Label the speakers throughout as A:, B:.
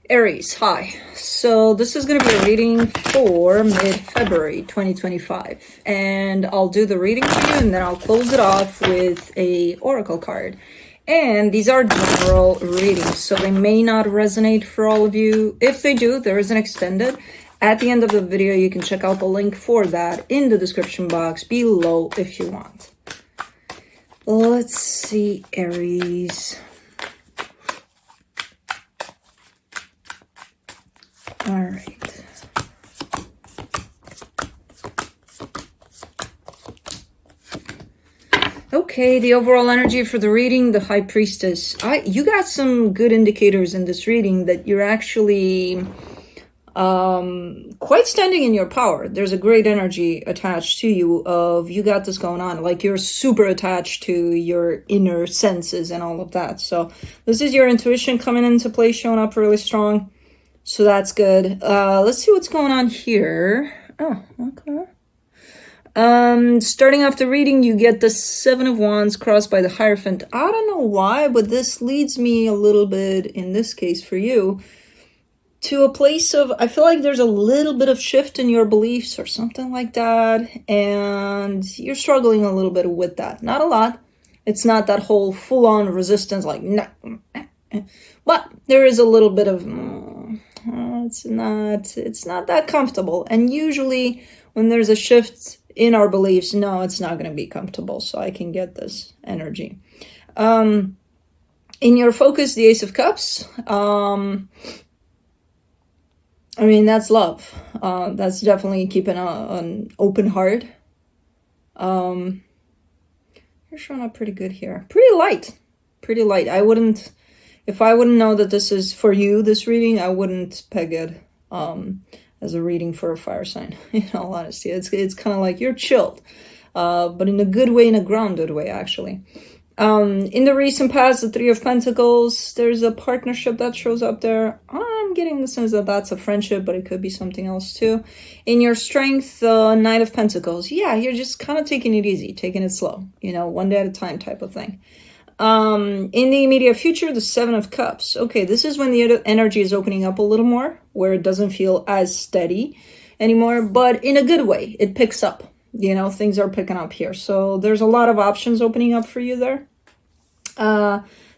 A: Aries, hi. So this is going to be a reading for mid-February 2025. And I'll do the reading for you and then I'll close it off with a oracle card. And these are general readings, so they may not resonate for all of you. If they do, there is an extended. At the end of the video, you can check out the link for that in the description box below if you want. Let's see, Aries. All right. Okay, the overall energy for the reading, the High Priestess. You got some good indicators in this reading that you're actually quite standing in your power. There's a great energy attached to you of you got this going on. Like you're super attached to your inner senses and all of that. So this is your intuition coming into play, showing up really strong. So that's good. Let's see what's going on here. Oh, okay. Starting off the reading, you get the Seven of Wands crossed by the Hierophant. I don't know why, but this leads me a little bit, in this case for you, to a place of, I feel like there's a little bit of shift in your beliefs or something like that. And you're struggling a little bit with that. Not a lot. It's not that whole full-on resistance, like, no. But there is a little bit of... it's not that comfortable. And usually when there's a shift in our beliefs, no, it's not going to be comfortable. So I can get this energy. In your focus, the Ace of Cups. I mean, that's love. That's definitely keeping an open heart. You're showing up pretty good here. Pretty light. Pretty light. If I wouldn't know that this is for you, this reading, I wouldn't peg it as a reading for a fire sign, in all honesty. It's kind of like you're chilled, but in a good way, in a grounded way, actually. In the recent past, the Three of Pentacles, there's a partnership that shows up there. I'm getting the sense that that's a friendship, but it could be something else too. In your strength, the Knight of Pentacles. Yeah, you're just kind of taking it easy, taking it slow, one day at a time type of thing. In the immediate future, the Seven of Cups. Okay, this is when the energy is opening up a little more, where it doesn't feel as steady anymore, but in a good way. It picks up, things are picking up here. So there's a lot of options opening up for you there.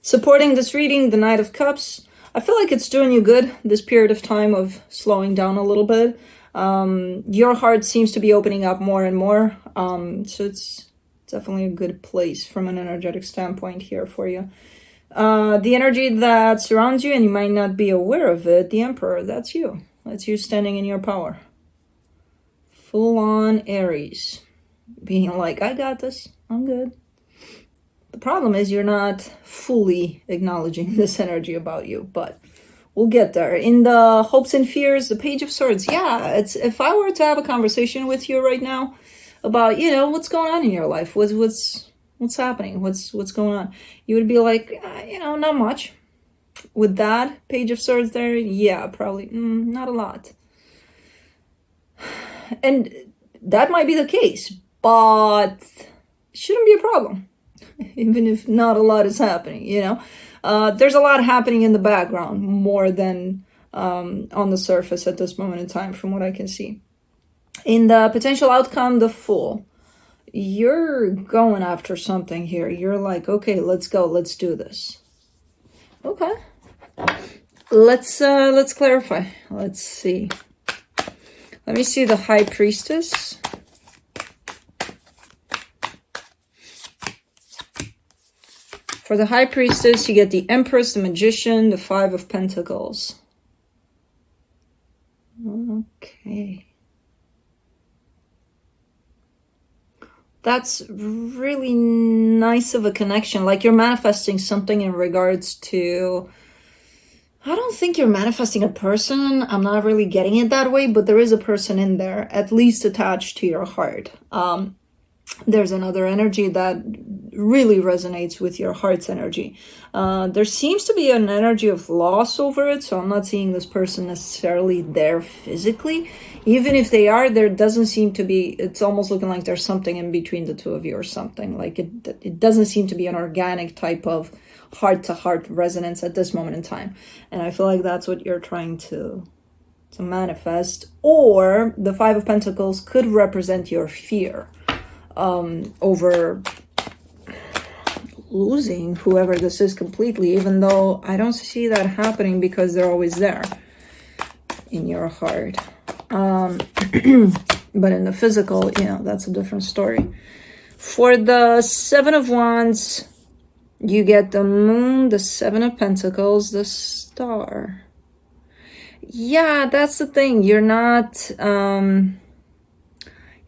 A: Supporting this reading, the Knight of Cups. I feel like it's doing you good, this period of time of slowing down a little bit. Your heart seems to be opening up more and more. So it's definitely a good place from an energetic standpoint here for you. The energy that surrounds you, and you might not be aware of it, the Emperor, that's you. That's you standing in your power. Full on Aries. Being like, I got this. I'm good. The problem is you're not fully acknowledging this energy about you, but we'll get there. In the hopes and fears, the Page of Swords. Yeah, it's if I were to have a conversation with you right now, about what's going on in your life, what's happening, what's going on, you would be like, not much. With that Page of Swords there, yeah, probably not a lot. And that might be the case, but it shouldn't be a problem, even if not a lot is happening. There's a lot happening in the background more than on the surface at this moment in time, from what I can see. In the potential outcome, the Fool, you're going after something here. You're like, okay, let's go. Let's do this. Okay. Let's clarify. Let's see. Let me see the High Priestess. For the High Priestess, you get the Empress, the Magician, the Five of Pentacles. Okay. That's really nice of a connection. Like you're manifesting something in regards to... I don't think you're manifesting a person. I'm not really getting it that way, but there is a person in there, at least attached to your heart. There's another energy that really resonates with your heart's energy. There seems to be an energy of loss over it, so I'm not seeing this person necessarily there physically. Even if they are, there doesn't seem to be, it's almost looking like there's something in between the two of you or something. Like it doesn't seem to be an organic type of heart-to-heart resonance at this moment in time. And I feel like that's what you're trying to manifest. Or the Five of Pentacles could represent your fear over losing whoever this is completely, even though I don't see that happening because they're always there in your heart. But in the physical, that's a different story. For the Seven of Wands, you get the Moon, the Seven of Pentacles, the Star. Yeah, that's the thing. You're not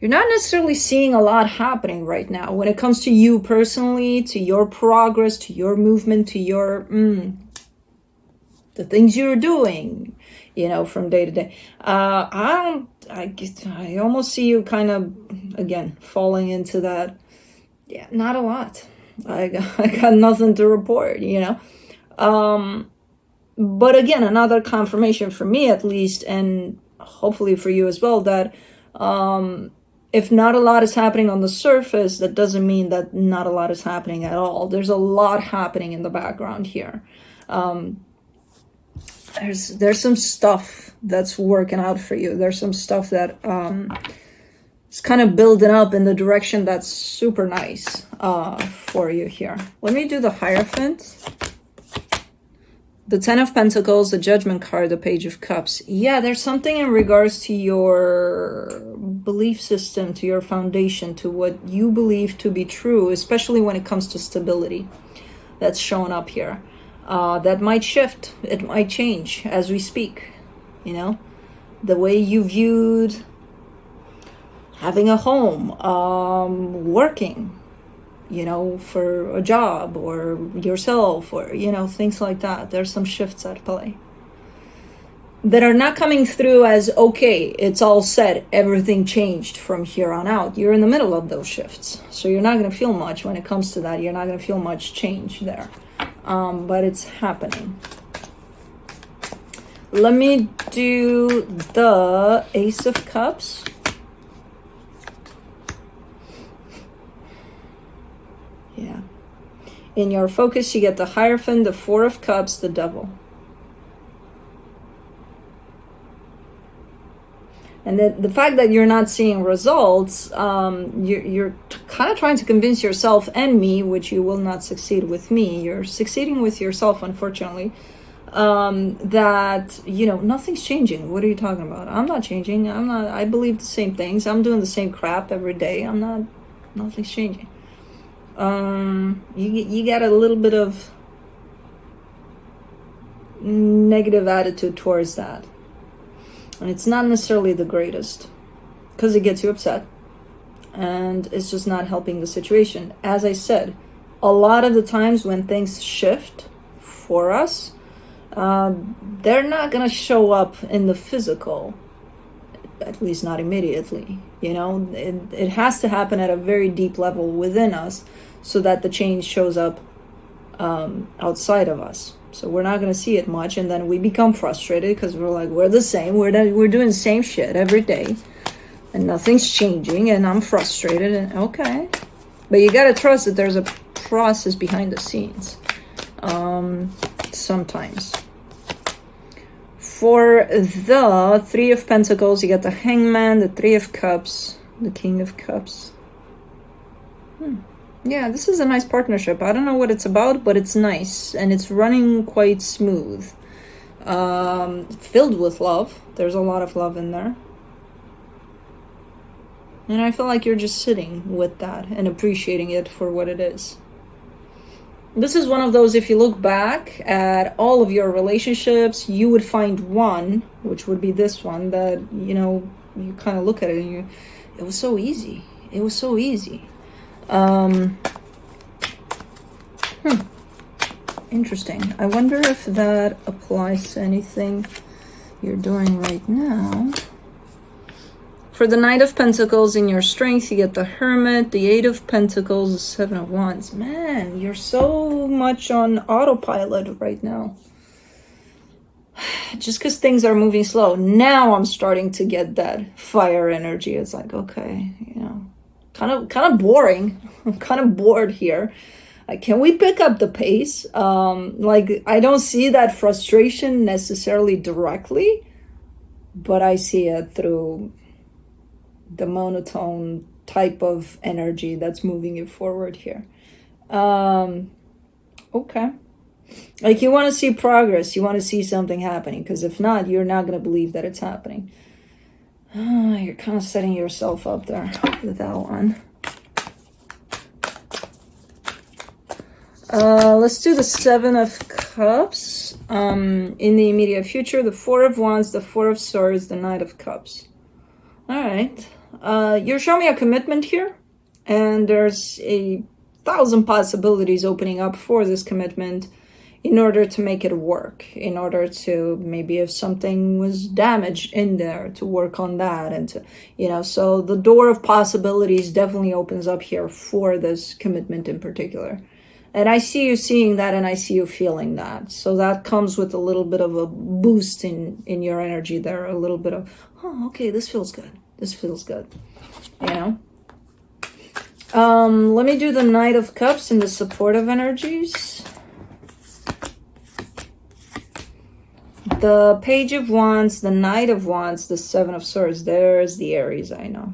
A: necessarily seeing a lot happening right now when it comes to you personally, to your progress, to your movement, to your the things you're doing, from day to day. I almost see you kind of, again, falling into that. Yeah, not a lot. I got nothing to report, But again, another confirmation for me at least, and hopefully for you as well, that if not a lot is happening on the surface, that doesn't mean that not a lot is happening at all. There's a lot happening in the background here. There's some stuff that's working out for you. There's some stuff that is kind of building up in the direction that's super nice for you here. Let me do the Hierophant. The Ten of Pentacles, the Judgment card, the Page of Cups. Yeah, there's something in regards to your belief system, to your foundation, to what you believe to be true, especially when it comes to stability that's showing up here. That might shift. It might change as we speak. The way you viewed having a home, working, for a job or yourself or, things like that. There's some shifts at play that are not coming through as, okay, it's all set, everything changed from here on out. You're in the middle of those shifts. So you're not going to feel much when it comes to that. You're not going to feel much change there. But it's happening. Let me do the Ace of Cups. Yeah. In your focus, you get the Hierophant, the Four of Cups, the Devil. And the fact that you're not seeing results, you're kind of trying to convince yourself and me, which you will not succeed with me. You're succeeding with yourself, unfortunately, that, nothing's changing. What are you talking about? I'm not changing. I believe the same things. I'm doing the same crap every day. Nothing's changing. You get a little bit of negative attitude towards that. And it's not necessarily the greatest because it gets you upset and it's just not helping the situation. As I said, a lot of the times when things shift for us, they're not going to show up in the physical, at least not immediately. It has to happen at a very deep level within us so that the change shows up outside of us. So we're not going to see it much, and then we become frustrated because we're like, we're the same. We're doing the same shit every day, and nothing's changing, and I'm frustrated. And okay, but you got to trust that there's a process behind the scenes. Sometimes. For the Three of Pentacles, you get the Hangman, the Three of Cups, the King of Cups. Yeah, this is a nice partnership. I don't know what it's about, but it's nice. And it's running quite smooth. Filled with love. There's a lot of love in there. And I feel like you're just sitting with that and appreciating it for what it is. This is one of those, if you look back at all of your relationships, you would find one, which would be this one, that, you kind of look at it and it was so easy. It was so easy. Interesting. I wonder if that applies to anything you're doing right now. For the Knight of Pentacles, in your strength, you get the Hermit, the Eight of Pentacles, the Seven of Wands. Man, you're so much on autopilot right now. Just because things are moving slow. Now I'm starting to get that fire energy. It's like, okay, kind of boring. I'm kind of bored here. Can we pick up the pace? Like, I don't see that frustration necessarily directly, but I see it through the monotone type of energy that's moving you forward here. Okay. Like, you want to see progress, you want to see something happening, because if not, you're not going to believe that it's happening. You're kind of setting yourself up there with that one. Let's do the Seven of Cups. In the immediate future, the Four of Wands, the Four of Swords, the Knight of Cups. All right. You're showing me a commitment here, and there's 1,000 possibilities opening up for this commitment in order to make it work, in order to, maybe if something was damaged in there, to work on that, and to, so the door of possibilities definitely opens up here for this commitment in particular. And I see you seeing that, and I see you feeling that. So that comes with a little bit of a boost in your energy there, a little bit of, oh, okay, this feels good. This feels good, Let me do the Knight of Cups and the supportive energies. The Page of Wands, the Knight of Wands, the Seven of Swords. There's the Aries, I know.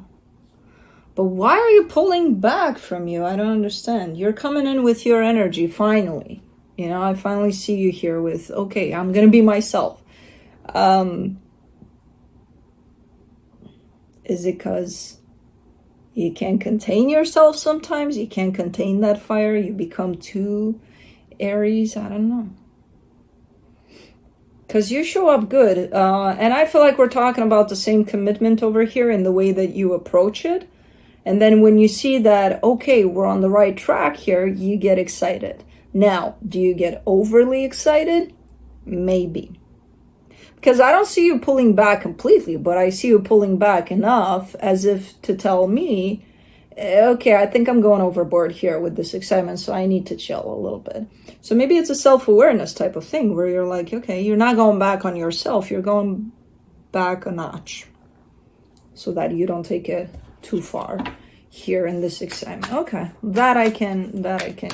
A: But why are you pulling back from you? I don't understand. You're coming in with your energy, finally. I finally see you here with, okay, I'm going to be myself. Is it because you can't contain yourself sometimes? You can't contain that fire? You become too Aries? I don't know. Because you show up good. And I feel like we're talking about the same commitment over here in the way that you approach it. And then when you see that, okay, we're on the right track here, you get excited. Now, do you get overly excited? Maybe. Because I don't see you pulling back completely, but I see you pulling back enough as if to tell me, okay, I think I'm going overboard here with this excitement, so I need to chill a little bit. So maybe it's a self-awareness type of thing where you're like, okay, you're not going back on yourself, you're going back a notch so that you don't take it too far here in this excitement. Okay, that I can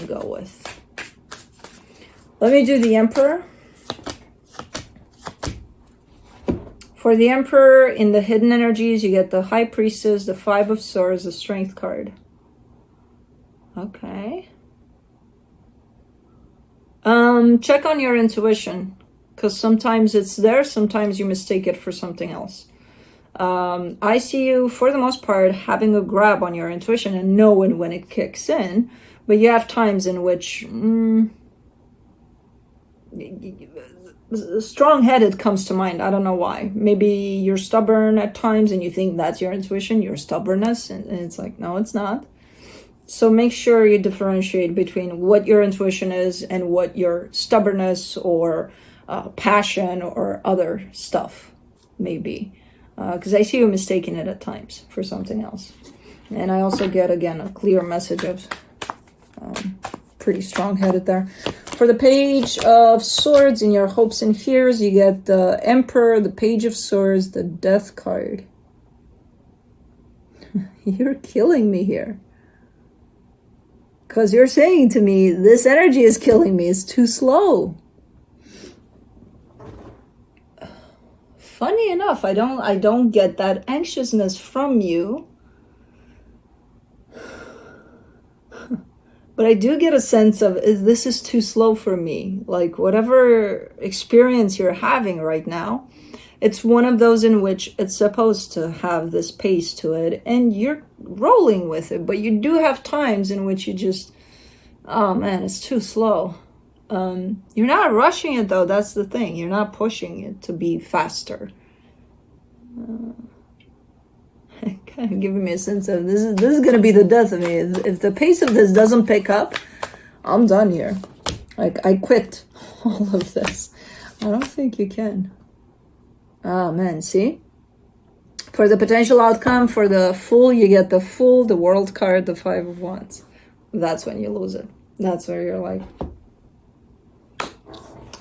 A: go with. Let me do the Emperor. For the Emperor, in the hidden energies, you get the High Priestess, the Five of Swords, the Strength card. Okay. Check on your intuition, because sometimes it's there, sometimes you mistake it for something else. I see you, for the most part, having a grab on your intuition and knowing when it kicks in, but you have times in which strong-headed comes to mind. I don't know why. Maybe you're stubborn at times and you think that's your intuition, your stubbornness, and it's like, no, it's not. So make sure you differentiate between what your intuition is and what your stubbornness or passion or other stuff may be. Because I see you mistaking it at times for something else. And I also get, again, a clear message of pretty strong-headed there. For the Page of Swords, in your hopes and fears, you get the Emperor, the Page of Swords, the Death card. You're killing me here. Because you're saying to me, this energy is killing me. It's too slow. Funny enough, I don't get that anxiousness from you. But I do get a sense of, this is too slow for me. Like, whatever experience you're having right now, it's one of those in which it's supposed to have this pace to it, and you're rolling with it. But you do have times in which you just, oh man, it's too slow. You're not rushing it, though. That's the thing. You're not pushing it to be faster. Kind of giving me a sense of, this is going to be the death of me. If the pace of this doesn't pick up, I'm done here. Like, I quit all of this. I don't think you can. Oh, man, see? For the potential outcome, for the Fool, you get the Fool, the World card, the Five of Wands. That's when you lose it. That's where you're like,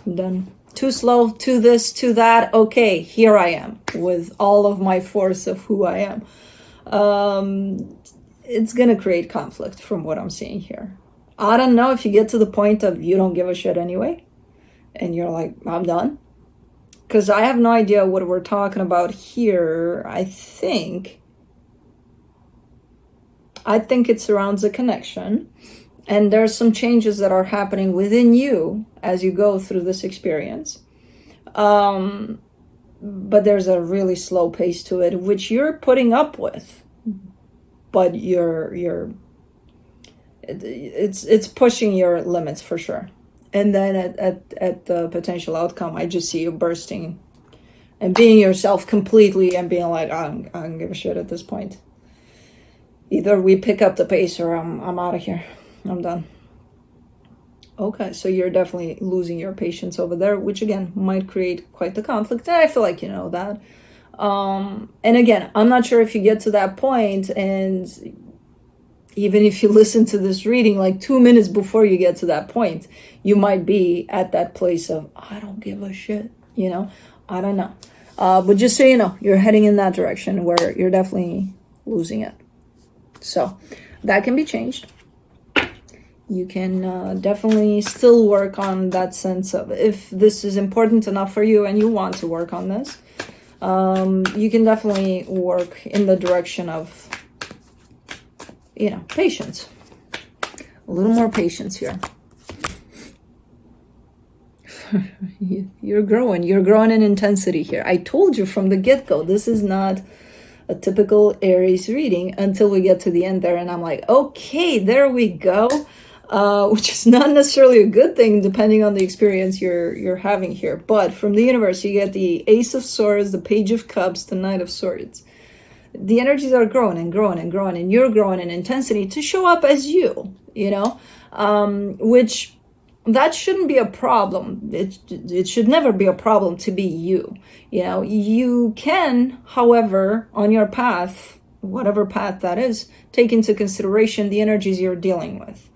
A: I'm done. Too slow, to this, to that. Okay, here I am with all of my force of who I am. It's going to create conflict from what I'm seeing here. I don't know if you get to the point of you don't give a shit anyway, and you're like, I'm done. Because I have no idea what we're talking about here. I think it surrounds a connection. And there's some changes that are happening within you as you go through this experience. But there's a really slow pace to it, which you're putting up with. But it's pushing your limits for sure. And then at the potential outcome, I just see you bursting and being yourself completely and being like, I don't give a shit at this point. Either we pick up the pace or I'm out of here. I'm done. Okay, so you're definitely losing your patience over there, which again might create quite the conflict. And I feel like you know that. And again, I'm not sure if you get to that point, and even if you listen to this reading like 2 minutes before you get to that point, you might be at that place of, I don't give a shit, you know? I don't know. But just so you know, you're heading in that direction where you're definitely losing it. So that can be changed. You can definitely still work on that sense of, if this is important enough for you and you want to work on this, you can definitely work in the direction of, you know, patience. A little more patience here. You're growing in intensity here. I told you from the get-go, this is not a typical Aries reading until we get to the end there, and I'm like, okay, there we go. Which is not necessarily a good thing depending on the experience you're having here. But from the universe, you get the Ace of Swords, the Page of Cups, the Knight of Swords. The energies are growing and growing and growing, and you're growing in intensity to show up as you, you know, which that shouldn't be a problem. It should never be a problem to be you. You know, you can, however, on your path, whatever path that is, take into consideration the energies you're dealing with.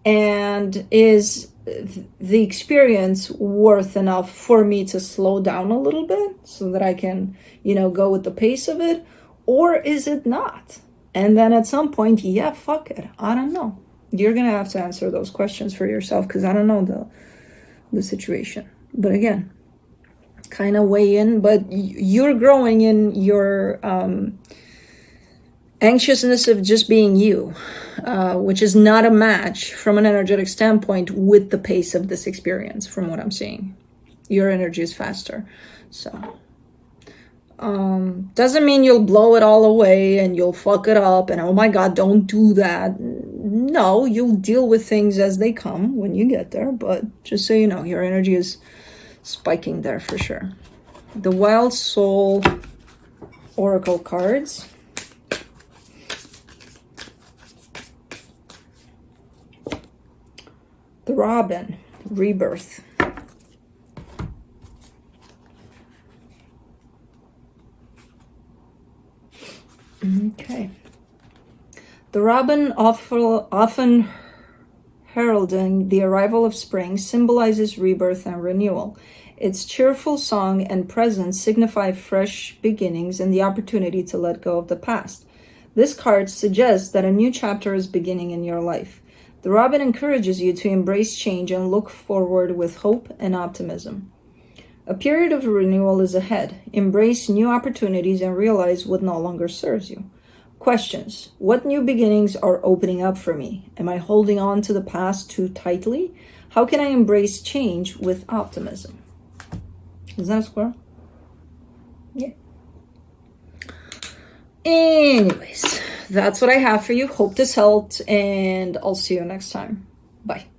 A: And is the experience worth enough for me to slow down a little bit so that I can, you know, go with the pace of it? Or is it not? And then at some point, yeah, fuck it. I don't know. You're going to have to answer those questions for yourself, because I don't know the situation. But again, kind of weigh in. But you're growing in your anxiousness of just being you, which is not a match from an energetic standpoint with the pace of this experience, from what I'm seeing. Your energy is faster. So doesn't mean you'll blow it all away and you'll fuck it up and, oh my God, don't do that. No, you'll deal with things as they come when you get there. But just so you know, your energy is spiking there for sure. The Wild Soul Oracle cards. The Robin, Rebirth. Okay. The robin, often heralding the arrival of spring, symbolizes rebirth and renewal. Its cheerful song and presence signify fresh beginnings and the opportunity to let go of the past. This card suggests that a new chapter is beginning in your life. The robin encourages you to embrace change and look forward with hope and optimism. A period of renewal is ahead. Embrace new opportunities and realize what no longer serves you. Questions. What new beginnings are opening up for me? Am I holding on to the past too tightly? How can I embrace change with optimism? Is that a squirrel? Yeah. Anyways, that's what I have for you. Hope this helped, and I'll see you next time. Bye.